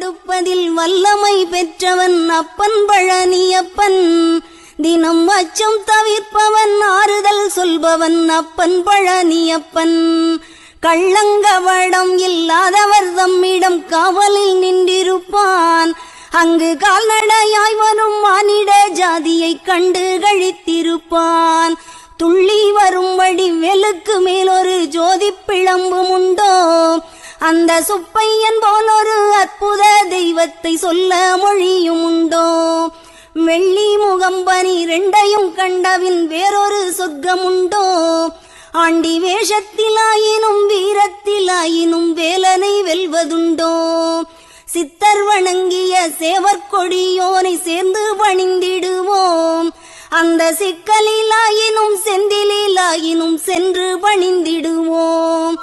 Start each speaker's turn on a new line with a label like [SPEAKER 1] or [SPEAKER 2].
[SPEAKER 1] கொடுப்பதில் வல்லமை பெற்றவன் அப்பன் பழனியப்பன். தினம் அச்சம் தவிர்ப்பவன் ஆறுதல் சொல்பவன் அப்பன் பழனியப்பன். கள்ளங்கவடம் இல்லாதவர் தம்மிடம் காவலில் நின்றிருப்பான். அங்கு கால்நடையாய் வரும் மானிட ஜாதியை கண்டு கழித்திருப்பான். துள்ளி வரும்படி வெளுக்கு மேலொரு ஜோதி பிளம்பும் உண்டோ, அந்த சுப்பையன் போலொரு அற்புத தெய்வத்தை சொல்ல மொழியும் உண்டோ. வெள்ளி முகம் 12 கண்டவின் வேறொரு சொர்க்கம் உண்டோ. ஆண்டி வேஷத்திலாயினும் வீரத்திலாயினும் வேலனை வெல்வதுண்டோ. சித்தர் வணங்கிய சேவற்கொடியோனை சேர்ந்து பணிந்திடுவோம். அந்த சிக்கலிலாயினும் செந்திலாயினும் சென்று பணிந்திடுவோம்.